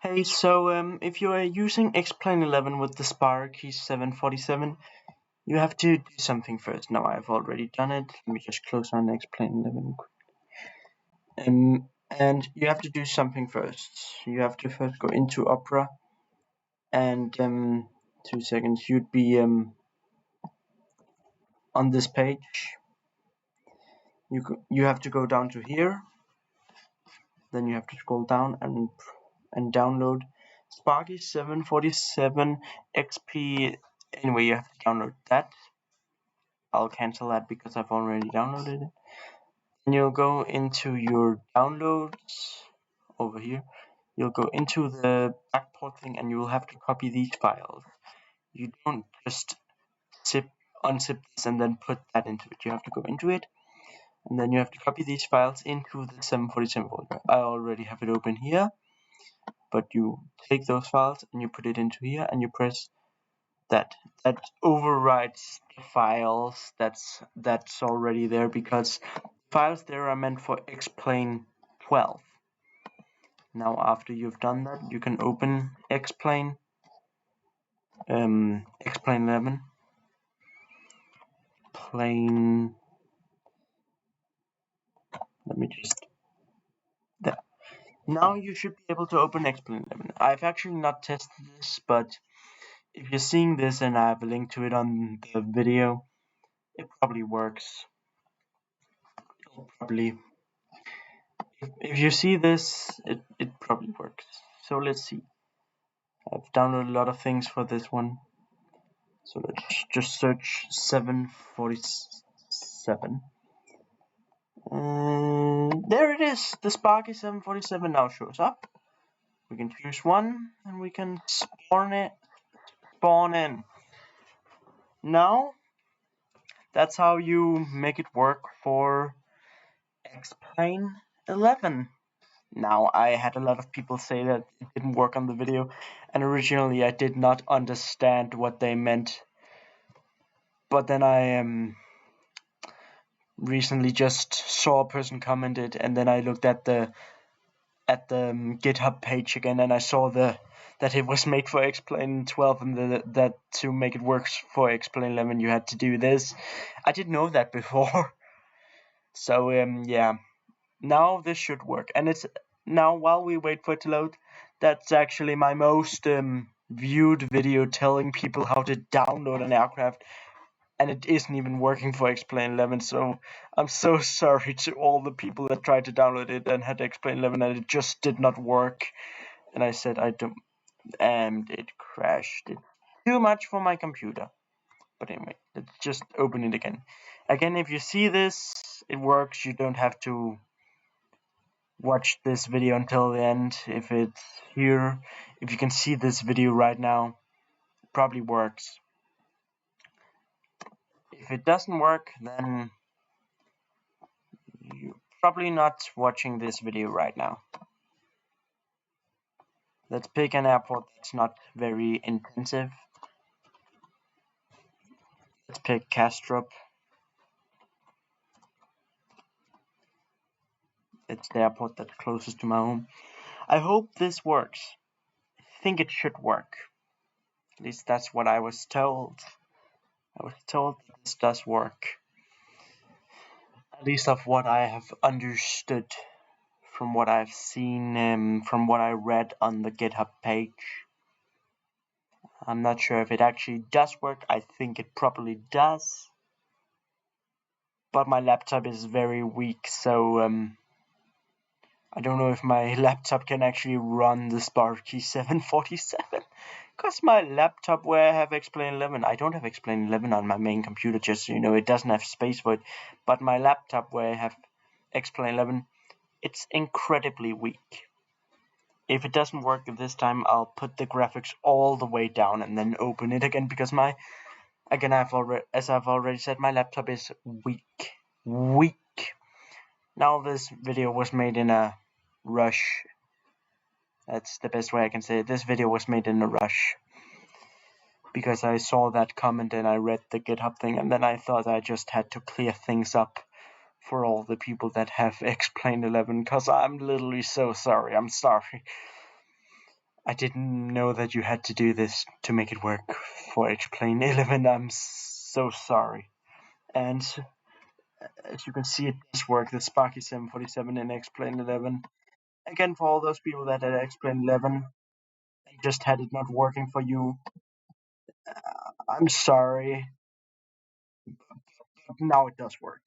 Hey, so if you are using X-Plane 11 with the Sparky 747, you have to do something first. Now I've already done it. Let me just close on X-Plane 11. And you have to do something first. You have to first go into Opera, and 2 seconds. You'd be on this page. You have to go down to here. Then you have to scroll down and download Sparky 747 XP. Anyway, you have to download that. I'll cancel that because I've already downloaded it. And you'll go into your downloads over here. You'll go into the backport thing and you will have to copy these files. You don't just unzip this and then put that into it. You have to go into it and then you have to copy these files into the 747 folder. I already have it open here, but you take those files and you put it into here and you press that overrides the files that's already there, because files there are meant for X-Plane 12. Now after you've done that, you can open X-Plane 11 plane. Let me just there. Now you should be able to open X-Plane 11. I've actually not tested this, but if you're seeing this and I have a link to it on the video, it probably works. It'll probably, if you see this, it probably works. So let's see. I've downloaded a lot of things for this one. So let's just search 747. And there it is. The Sparky 747 now shows up. We can choose one and we can spawn in. Now, that's how you make it work for X-Plane 11. Now, I had a lot of people say that it didn't work on the video, and originally I did not understand what they meant. But then I recently just saw a person commented, and then I looked at the GitHub page again, and I saw that it was made for X-Plane 12, and that to make it work for X-Plane 11 you had to do this. I didn't know that before. So yeah, now this should work. And it's now, while we wait for it to load, that's actually my most viewed video telling people how to download an aircraft, and it isn't even working for X-Plane 11. So I'm so sorry to all the people that tried to download it and had X-Plane 11 and it just did not work. And I said I don't, and it crashed. It's too much for my computer. But anyway, let's just open it again. Again, if you see this, it works. You don't have to watch this video until the end. If it's here, if you can see this video right now, it probably works. If it doesn't work, then you're probably not watching this video right now. Let's pick an airport that's not very intensive. Let's pick Kastrup. It's the airport that's closest to my home. I hope this works. I think it should work. At least that's what I was told. I was told that this does work. At least of what I have understood from what I've seen, from what I read on the GitHub page. I'm not sure if it actually does work. I think it probably does. But my laptop is very weak, so I don't know if my laptop can actually run the Sparky 747. Because my laptop where I have X-Plane 11, I don't have X-Plane 11 on my main computer, just so you know, it doesn't have space for it. But my laptop where I have X-Plane 11, it's incredibly weak. If it doesn't work this time, I'll put the graphics all the way down and then open it again, because as I've already said, my laptop is weak. Now this video was made in a rush. That's the best way I can say it. This video was made in a rush, because I saw that comment and I read the GitHub thing, and then I thought I just had to clear things up for all the people that have X-Plane 11, because I'm literally so sorry. I'm sorry. I didn't know that you had to do this to make it work for X-Plane 11. I'm so sorry. And as you can see, it does work. The Sparky 747 and X-Plane 11. Again, for all those people that had X-Plane 11 and just had it not working for you, I'm sorry. Now it does work.